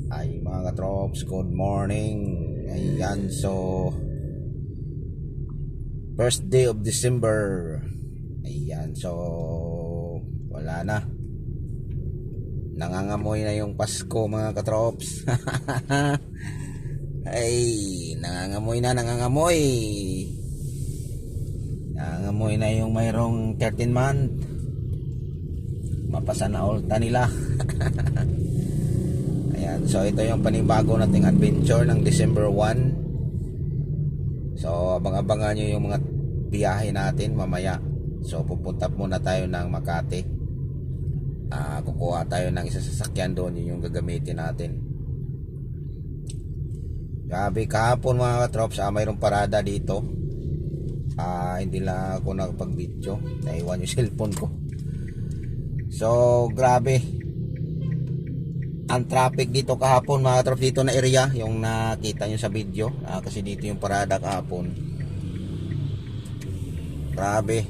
Ay mga katrops, good morning. Ayan, so first day of December. Ayan, so wala na. Nangangamoy na yung Pasko mga katrops. Ay, nangangamoy na, nangangamoy. Nangangamoy na yung mayroong 13 month. Mapasa na ulta nila. Ayan, so ito yung panibago nating adventure ng December 1. So abang-abangan nyo yung mga biyahe natin mamaya. So pupunta muna tayo ng Makati. Kukuha tayo ng isa sasakyan doon, yun yung gagamitin natin. Grabe, kahapon mga katrops, mayroong parada dito. Hindi lang ako nakapag-video, naiwan yung cellphone ko. So grabe ang traffic dito kahapon mga katrops, dito na area yung nakita nyo sa video. Kasi dito yung parada kahapon. Grabe,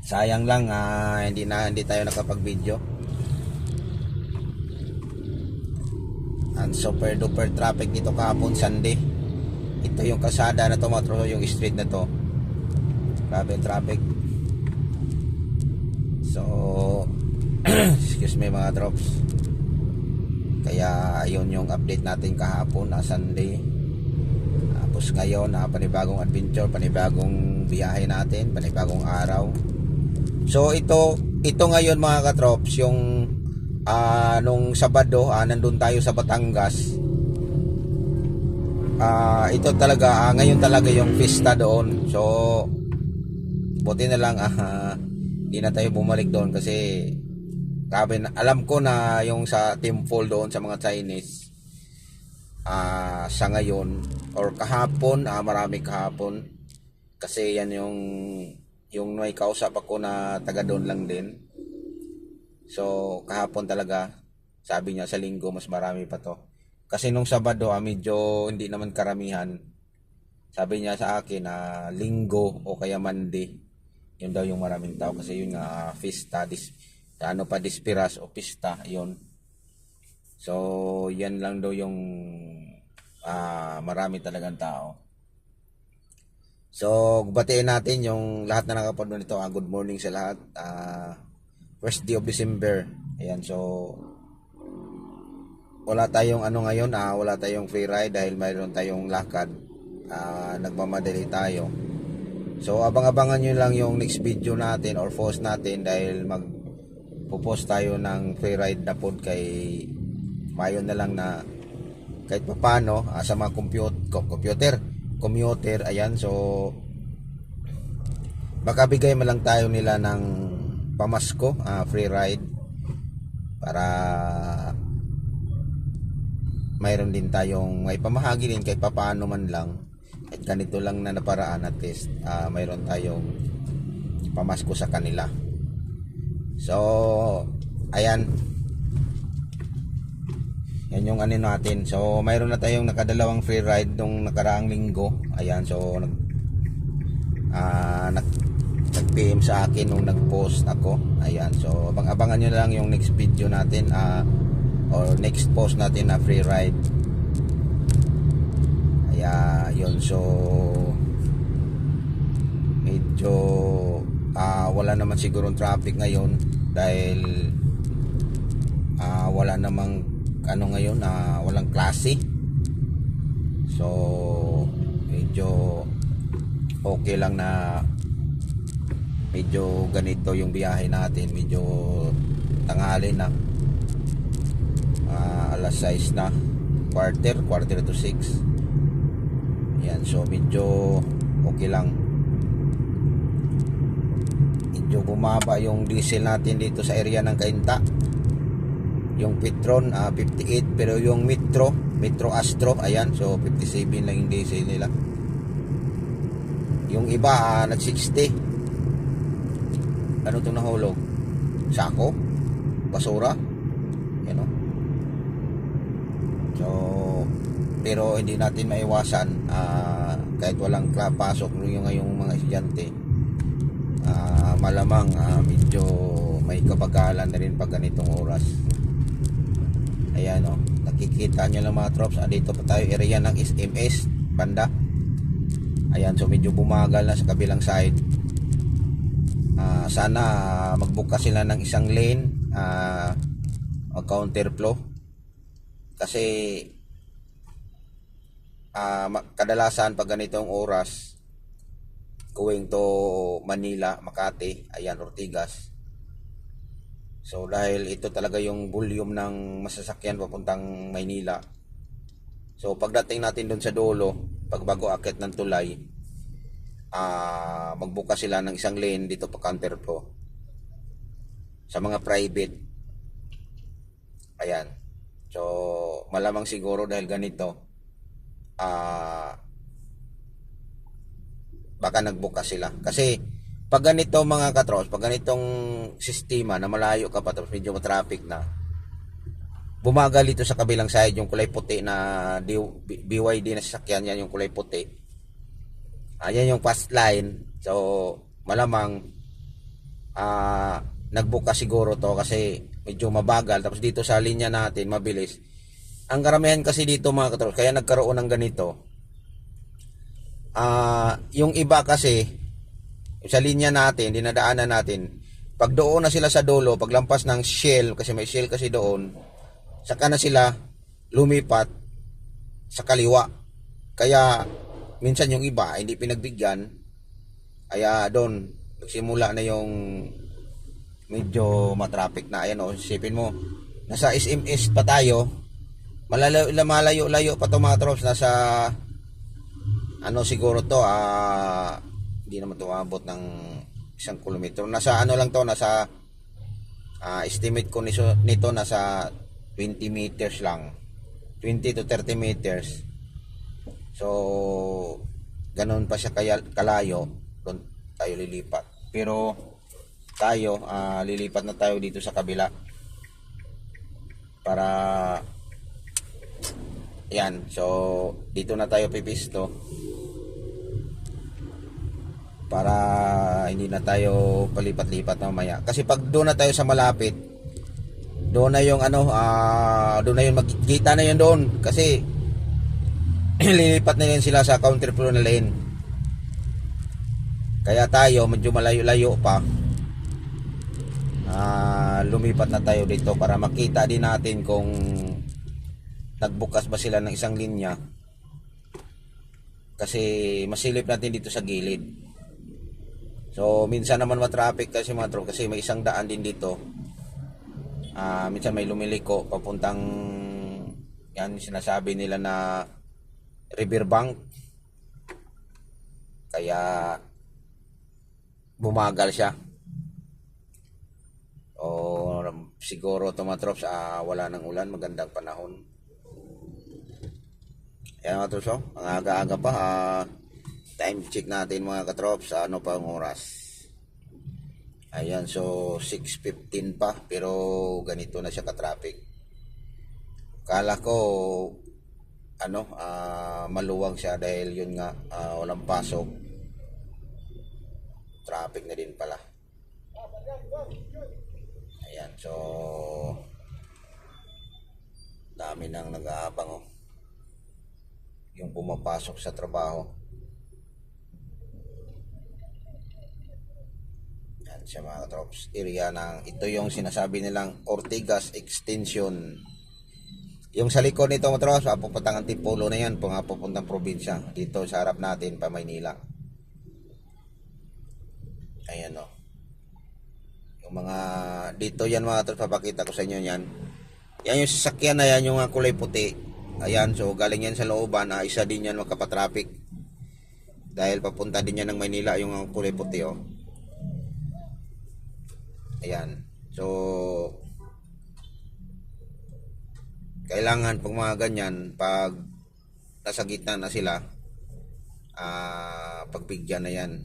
sayang lang hindi tayo nakapag-video. Ang super duper traffic dito kahapon Sunday. Ito yung kasada na to mga katrops, yung street na to. Grabe yung traffic. So excuse me mga drops. Kaya yun yung update natin kahapon na Sunday. Tapos ngayon panibagong adventure, panibagong biyahe natin, panibagong araw. So ito ngayon mga katrops, yung nung Sabado nandun tayo sa Batangas. Ito talaga ngayon talaga yung pista doon. So buti na lang hindi na tayo bumalik doon kasi alam ko na yung sa temple doon sa mga Chinese sa ngayon or kahapon, marami kahapon kasi yan yung may kausap ako na taga doon lang din. So kahapon talaga, sabi niya sa linggo mas marami pa to kasi nung Sabado medyo hindi naman karamihan. Sabi niya sa akin na linggo o kaya Monday yun daw yung maraming tao kasi yun nga fiesta dispiras o pista yun. So yan lang daw yung marami talagang tao. So batiin natin yung lahat na nakapanood nito. Good morning sa lahat. First day of December. Ayan, so wala tayong ngayon, wala tayong free ride dahil mayroon tayong lakad. Nagmamadali tayo. So abang-abangan nyo lang yung next video natin or post natin dahil magpo-post tayo ng free ride na pod kay mayon na lang na kahit paano sa mga commuter. Ayan, so baka bigay man lang tayo nila ng pamasko, free ride para mayroon din tayong may pamahagi din kahit paano man lang. At ganito lang na naparaan at least mayroon tayong pamasko sa kanila. So ayan, yan yung natin. So mayroon na tayong nakadalawang free ride nung nakaraang linggo. Ayan, so nag-PM sa akin nung nag-post ako. Ayan, so abang-abangan nyo lang yung next video natin or next post natin na free ride. Yun, so medyo wala naman sigurong traffic ngayon dahil wala namang ngayon walang klase. So medyo okay lang na medyo ganito yung biyahe natin. Medyo tanghali na, alas 6 na, quarter to 6. Yan, so medyo okay lang. Medyo bumaba yung diesel natin dito sa area ng Cainta. Yung Petron 58, pero yung Metro Astro, ayan, so 57 lang yung diesel nila. Yung iba nag 60. Ano itong nahulog? Sako? Basura? Yan o. So pero hindi natin maiwasan kahit walang pasok yung ngayong mga estudyante, malamang medyo may kabagalan na rin pag ganitong oras. Ayan, Ayan o, nakikita nyo lang mga trops. Dito pa tayo area ng SMS banda. Ayan, so medyo bumagal na sa kabilang side. Sana magbuka sila ng isang lane, counter flow. Kasi kadalasan pag ganitong oras going to Manila, Makati, ayan, Ortigas. So dahil ito talaga yung volume ng masasakyan papuntang Maynila. So pagdating natin doon sa dulo, pagbago akit ng tulay, magbuka sila ng isang lane dito pa counter flow. Sa mga private, ayan. So malamang siguro dahil ganito, baka nagbuka sila. Kasi pag ganito mga katros, pag ganitong sistema na malayo ka pa tapos medyo traffic na, bumagal dito sa kabilang side yung kulay puti na BYD na sasakyan, yan yung kulay puti. Ayan yung fast line. So malamang nagbuka siguro to kasi medyo mabagal. Tapos dito sa linya natin mabilis. Ang karamihan kasi dito mga katros, kaya nagkaroon ng ganito. Yung iba kasi sa linya natin, dinadaanan natin, pag doon na sila sa dulo, paglampas ng Shell, kasi may Shell kasi doon, saka na sila lumipat sa kaliwa. Kaya minsan yung iba hindi pinagbigyan, kaya doon nagsimula na yung medyo matraffic na. Ayan o, isipin mo, nasa SMS pa tayo, malayo-layo pa to mga trops, nasa ano siguro to, hindi naman to abot ng 1 kilometro. Nasa ano lang to, nasa estimate ko nito nasa 20 meters lang, 20 to 30 meters. So ganun pa siya kalayo, doon tayo lilipat. Pero tayo lilipat na tayo dito sa kabila para yan. So dito na tayo pipisto para hindi na tayo palipat-lipat mamaya. Kasi pag doon na tayo sa malapit, doon na yung ano, doon na yung magkita na yun doon. Kasi lilipat na yun sila sa counter flow na lane. Kaya tayo, medyo malayo-layo pa, lumipat na tayo dito para makita din natin kung nagbukas ba sila ng isang linya. Kasi masilip natin dito sa gilid. So minsan naman matraffic kasi mga tropa, kasi may isang daan din dito. Minsan may lumiliko papuntang, yan sinasabi nila na riverbank. Kaya bumagal siya. O siguro to mga trops, wala nang ulan, magandang panahon. Yan mga trops, ang aga-aga pa. Time check natin mga katrops, ano pa ang oras. Ayan, so 6:15 pa, pero ganito na siya ka-traffic. Kala ko ano, maluwag siya dahil yun nga, walang pasok. Traffic na din pala. Ayan, so dami nang nag-aabang yung pumapasok sa trabaho. Siya mga katrops, area ng ito yung sinasabi nilang Ortigas Extension. Yung sa likod nito mga katrops, papuntang Antipolo na yan, papuntang probinsya. Dito sa harap natin pa Maynila. Ayan o, yung mga dito yan mga katrops, papakita ko sa inyo yan. Yan yung sasakyan na yan, yung kulay puti. Ayan, so galing yan sa looban, isa din yan magkapatraffic dahil papunta din yan ng Maynila yung kulay puti o. Ayan, so kailangan pag mga ganyan, pag nasa gitna na sila, pagbigyan na yan.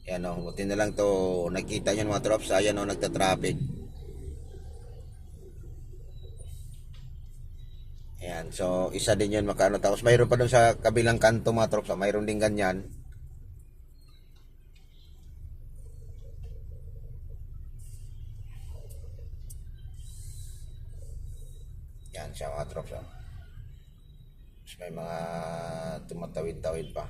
Ayan o, buti na lang to, nakita nyo mga trops, ayan o, nagta-traffic. Ayan, so isa din yun makaano. Tapos mayroon pa doon sa kabilang kanto mga trops, mayroon din ganyan. Yan siya mga trops. Oh. Tapos may mga tumatawid-tawid pa.